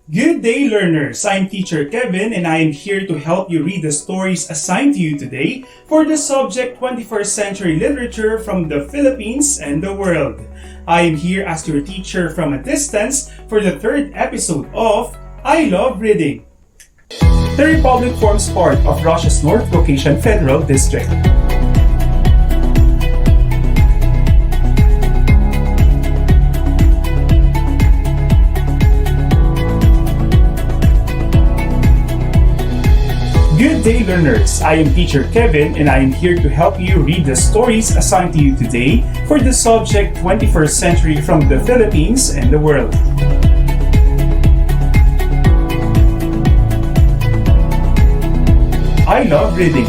Good day, learners! I'm teacher Kevin and I am here to help you read the stories assigned to you today for the subject 21st Century Literature from the Philippines and the World. I am here as your teacher from a distance for the third episode of I Love Reading. The Republic forms part of Russia's North Caucasian Federal District. Good day, learners! I am teacher Kevin and I am here to help you read the stories assigned to you today for the subject 21st Century from the Philippines and the World. I love reading.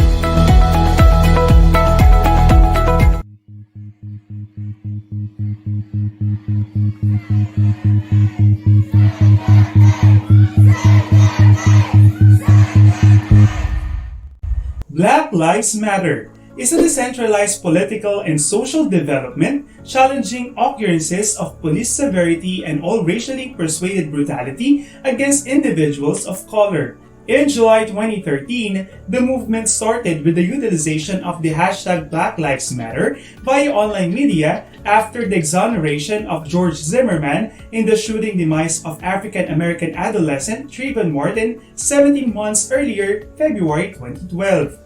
Black Lives Matter is a decentralized political and social development challenging occurrences of police severity and all racially persuaded brutality against individuals of color. In July 2013, the movement started with the utilization of the hashtag Black Lives Matter via online media after the exoneration of George Zimmerman in the shooting demise of African-American adolescent Trayvon Martin 17 months earlier, February 2012.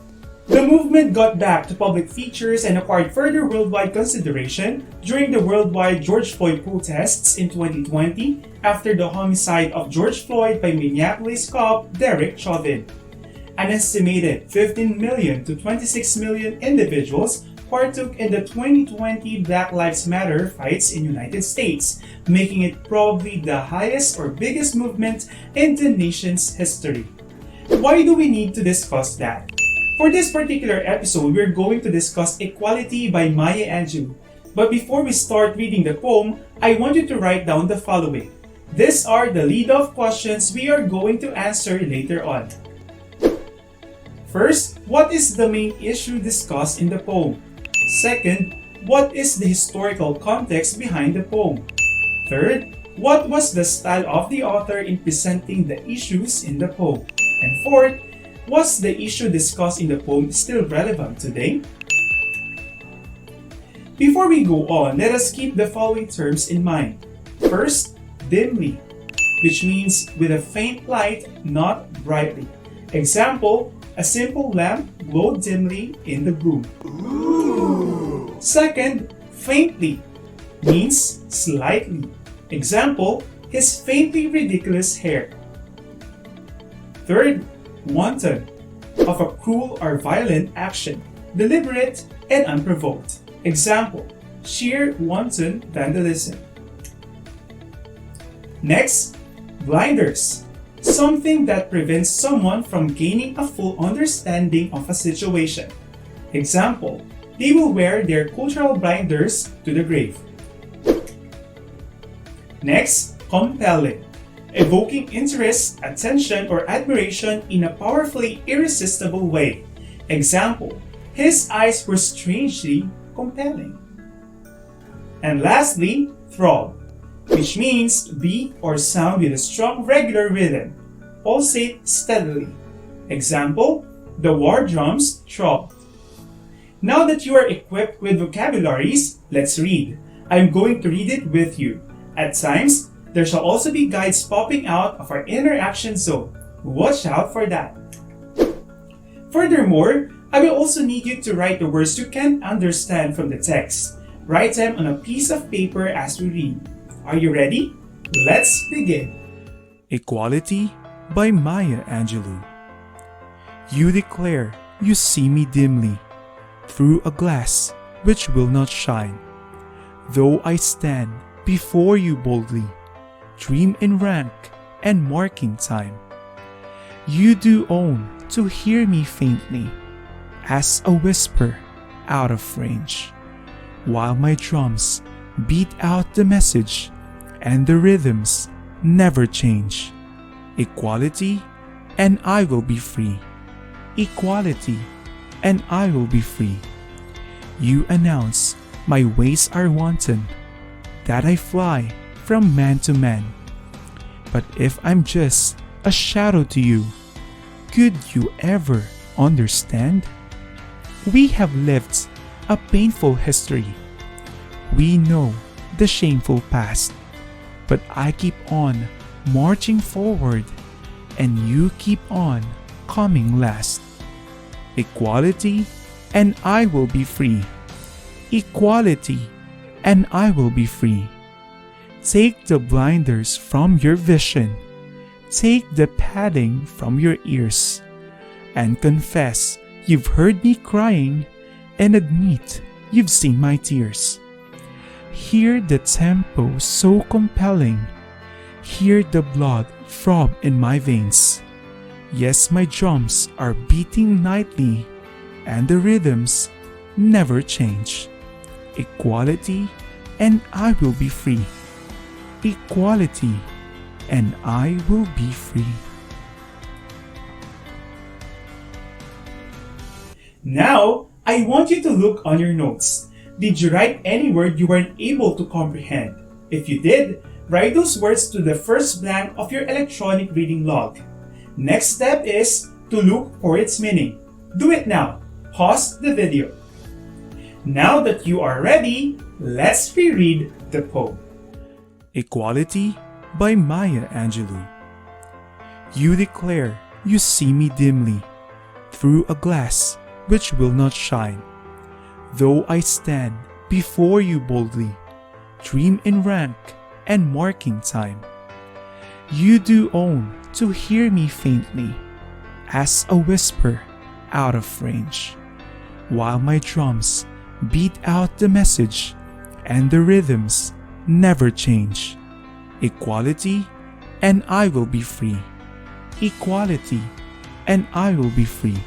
The movement got back to public features and acquired further worldwide consideration during the worldwide George Floyd protests in 2020 after the homicide of George Floyd by Minneapolis cop Derek Chauvin. An estimated 15 million to 26 million individuals partook in the 2020 Black Lives Matter fights in the United States, making it probably the highest or biggest movement in the nation's history. Why do we need to discuss that? For this particular episode, we're going to discuss Equality by Maya Angelou. But before we start reading the poem, I want you to write down the following. These are the lead-off questions we are going to answer later on. First, what is the main issue discussed in the poem? Second, what is the historical context behind the poem? Third, what was the style of the author in presenting the issues in the poem? And fourth, was the issue discussed in the poem still relevant today? Before we go on, let us keep the following terms in mind. First, dimly, which means with a faint light, not brightly. Example, a simple lamp glowed dimly in the gloom. Ooh. Second, faintly, means slightly. Example, his faintly ridiculous hair. Third, wanton, of a cruel or violent action, deliberate and unprovoked. Example, sheer wanton vandalism. Next, blinders, something that prevents someone from gaining a full understanding of a situation. Example, they will wear their cultural blinders to the grave. Next, compelling, evoking interest, attention, or admiration in a powerfully irresistible way. Example, his eyes were strangely compelling. And lastly, throb, which means beat or sound with a strong regular rhythm, pulsate steadily. Example, the war drums throbbed. Now that you are equipped with vocabularies, let's read. I'm going to read it with you. At times, there shall also be guides popping out of our interaction zone. Watch out for that. Furthermore, I will also need you to write the words you can't understand from the text. Write them on a piece of paper as we read. Are you ready? Let's begin. Equality by Maya Angelou. You declare you see me dimly, through a glass which will not shine. Though I stand before you boldly, dream in rank and marking time. You do own to hear me faintly, as a whisper out of range, while my drums beat out the message and the rhythms never change. Equality and I will be free. Equality and I will be free. You announce my ways are wanton, that I fly from man to man. But if I'm just a shadow to you, could you ever understand? We have lived a painful history. We know the shameful past. But I keep on marching forward, and you keep on coming last. Equality, and I will be free. Equality, and I will be free. Take the blinders from your vision. Take the padding from your ears. And confess you've heard me crying, and admit you've seen my tears. Hear the tempo so compelling. Hear the blood throb in my veins. Yes, my drums are beating nightly, and the rhythms never change. Equality, and I will be free. Equality, and I will be free. Now, I want you to look on your notes. Did you write any word you weren't able to comprehend? If you did, write those words to the first blank of your electronic reading log. Next step is to look for its meaning. Do it now. Pause the video. Now that you are ready, let's reread the poem. Equality by Maya Angelou. You declare you see me dimly, through a glass which will not shine. Though I stand before you boldly, dream in rank and marking time. You do own to hear me faintly, as a whisper out of range, while my drums beat out the message, and the rhythms never change. Equality, and I will be free. Equality, and I will be free.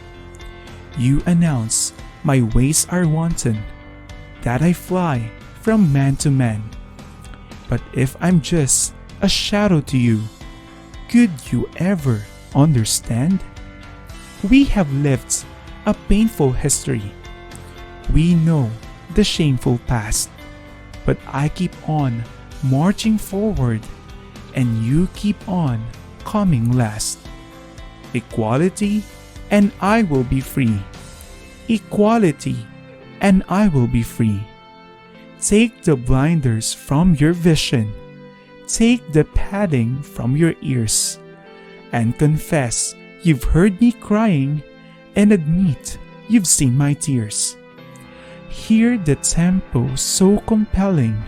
You announce my ways are wanton, that I fly from man to man. But if I'm just a shadow to you, could you ever understand? We have lived a painful history. We know the shameful past. But I keep on marching forward, and you keep on coming last. Equality, and I will be free. Equality, and I will be free. Take the blinders from your vision. Take the padding from your ears. And confess you've heard me crying, and admit you've seen my tears. Hear the tempo so compelling.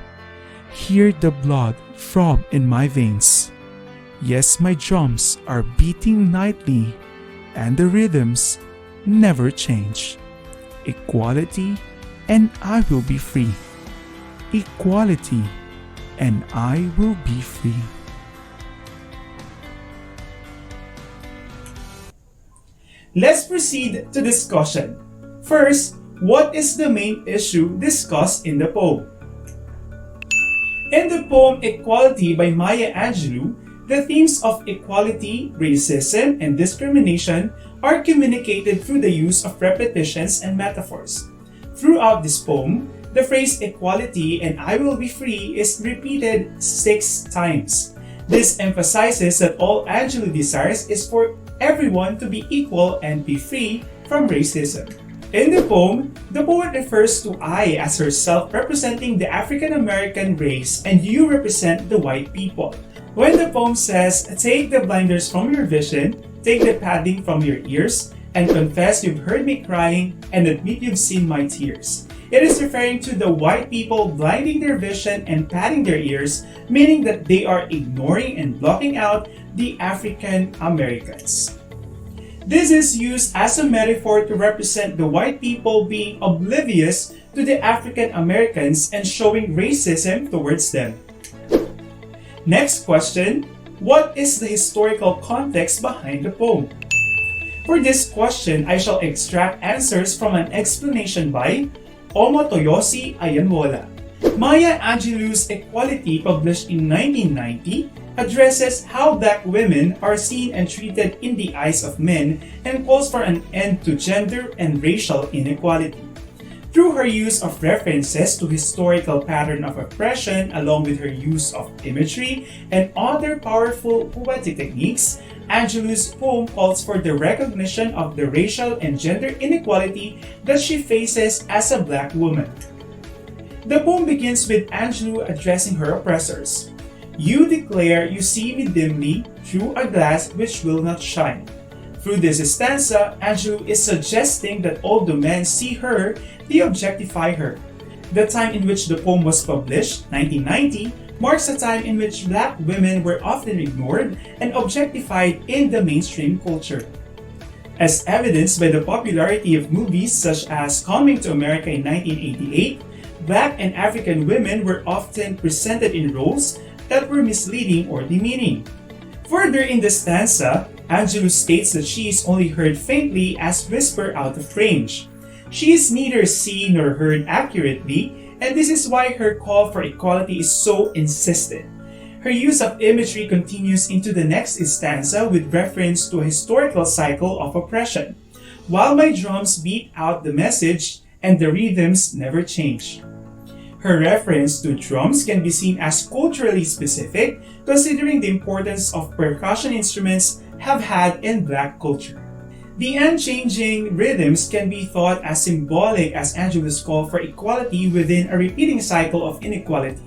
Hear the blood throb in my veins. Yes, my drums are beating nightly, and the rhythms never change. Equality, and I will be free. Equality, and I will be free. Let's proceed to discussion. First, what is the main issue discussed in the poem? In the poem Equality by Maya Angelou, the themes of equality, racism, and discrimination are communicated through the use of repetitions and metaphors. Throughout this poem, the phrase equality and I will be free is repeated 6 times. This emphasizes that all Angelou desires is for everyone to be equal and be free from racism. In the poet refers to I as herself representing the African American race and you represent the white people. When the poem says, take the blinders from your vision, take the padding from your ears, and confess you've heard me crying and admit you've seen my tears, it is referring to the white people blinding their vision and padding their ears, meaning that they are ignoring and blocking out the African Americans. This is used as a metaphor to represent the white people being oblivious to the African Americans and showing racism towards them. Next question, what is the historical context behind the poem? For this question, I shall extract answers from an explanation by Omotoyoshi Ayanwola. Maya Angelou's Equality, published in 1990, addresses how black women are seen and treated in the eyes of men and calls for an end to gender and racial inequality. Through her use of references to historical pattern of oppression along with her use of imagery and other powerful poetic techniques, Angelou's poem calls for the recognition of the racial and gender inequality that she faces as a Black woman. The poem begins with Angelou addressing her oppressors. "You declare you see me dimly through a glass which will not shine." Through this stanza, Angelou is suggesting that although men see her, they objectify her. The time in which the poem was published, 1990, marks a time in which Black women were often ignored and objectified in the mainstream culture. As evidenced by the popularity of movies such as Coming to America in 1988, Black and African women were often presented in roles that were misleading or demeaning. Further in the stanza, Angelou states that she is only heard faintly as whisper out of range. She is neither seen nor heard accurately, and this is why her call for equality is so insistent. Her use of imagery continues into the next stanza with reference to a historical cycle of oppression. "While my drums beat out the message, and the rhythms never change." Her reference to drums can be seen as culturally specific, considering the importance of percussion instruments have had in Black culture. The unchanging rhythms can be thought as symbolic as Angelou's call for equality within a repeating cycle of inequality,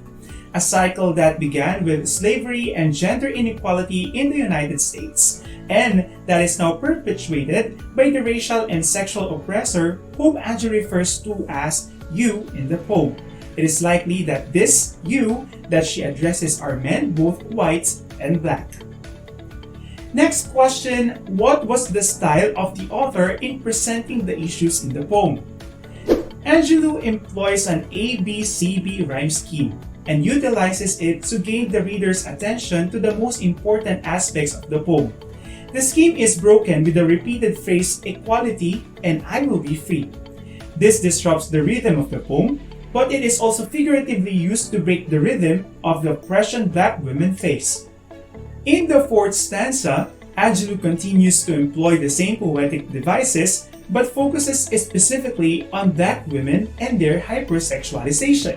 a cycle that began with slavery and gender inequality in the United States, and that is now perpetuated by the racial and sexual oppressor whom Angelou refers to as "you" in the poem. It is likely that this "you" that she addresses are men, both white and Black. Next question, what was the style of the author in presenting the issues in the poem? Angelou employs an ABCB rhyme scheme and utilizes it to gain the reader's attention to the most important aspects of the poem. The scheme is broken with the repeated phrase "equality" and "I will be free." This disrupts the rhythm of the poem, but it is also figuratively used to break the rhythm of the oppression Black women face. In the fourth stanza, Angelou continues to employ the same poetic devices but focuses specifically on Black women and their hypersexualization.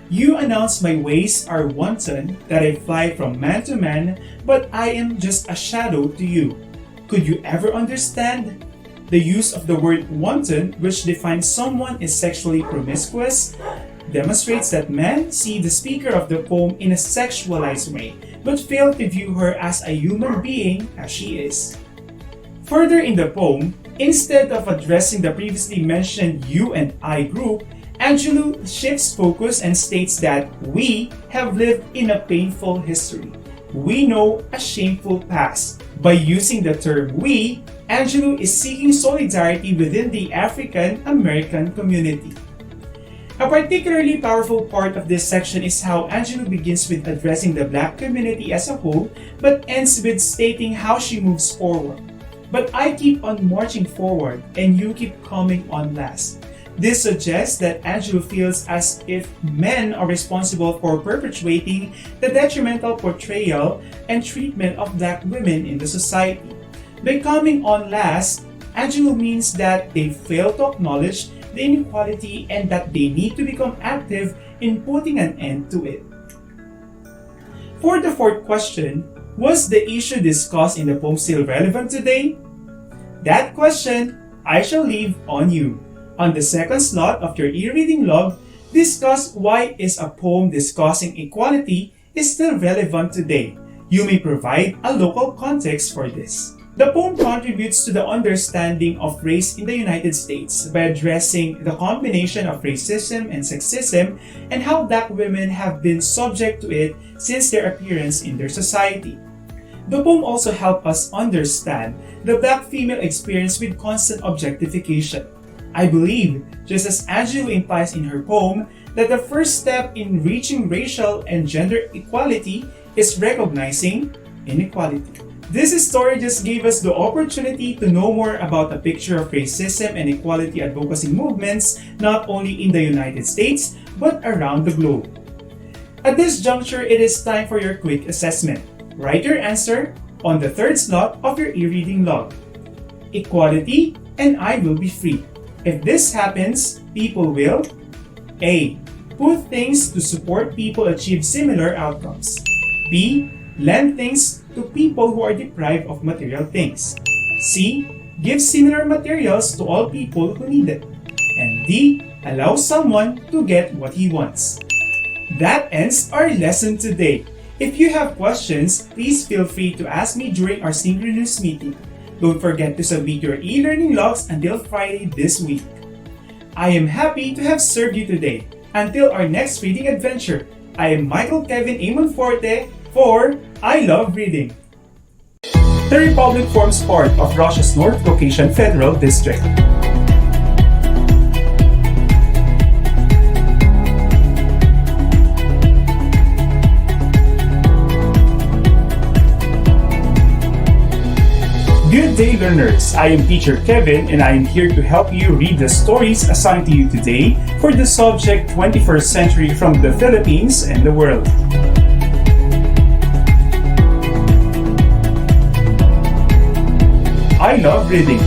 "You announce my ways are wanton, that I fly from man to man, but I am just a shadow to you. Could you ever understand?" The use of the word wanton, which defines someone as sexually promiscuous, demonstrates that men see the speaker of the poem in a sexualized way, but fail to view her as a human being as she is. Further in the poem, instead of addressing the previously mentioned "you" and "I" group, Angelou shifts focus and states that we have lived in a painful history. We know a shameful past. By using the term "we," Angelou is seeking solidarity within the African American community. A particularly powerful part of this section is how Angelou begins with addressing the Black community as a whole, but ends with stating how she moves forward. "But I keep on marching forward, and you keep coming on last." This suggests that Angelou feels as if men are responsible for perpetuating the detrimental portrayal and treatment of Black women in the society. By coming on last, Angelou means that they fail to acknowledge the inequality and that they need to become active in putting an end to it. For the fourth question, was the issue discussed in the poem still relevant today? That question I shall leave on you. On the second slot of your e-reading log, discuss why is a poem discussing equality is still relevant today. You may provide a local context for this. The poem contributes to the understanding of race in the United States by addressing the combination of racism and sexism and how Black women have been subject to it since their appearance in their society. The poem also helps us understand the Black female experience with constant objectification. I believe, just as Angelou implies in her poem, that the first step in reaching racial and gender equality is recognizing inequality. This story just gave us the opportunity to know more about a picture of racism and equality advocacy movements not only in the United States but around the globe. At this juncture, it is time for your quick assessment. Write your answer on the third slot of your e-reading log. Equality and I will be free. If this happens, people will A. Put things to support people achieve similar outcomes. B. Lend things to people who are deprived of material things. C. Give similar materials to all people who need it. And D. Allow someone to get what he wants. That ends our lesson today. If you have questions, please feel free to ask me during our synchronous meeting. Don't forget to submit your e-learning logs until Friday this week. I am happy to have served you today. Until our next reading adventure, I am Michael Kevin Amon Forte for I Love Reading. The Republic forms part of Russia's North Caucasian Federal District. Good day, learners! I am Teacher Kevin and I am here to help you read the stories assigned to you today for the subject 21st Century from the Philippines and the World. I love reading.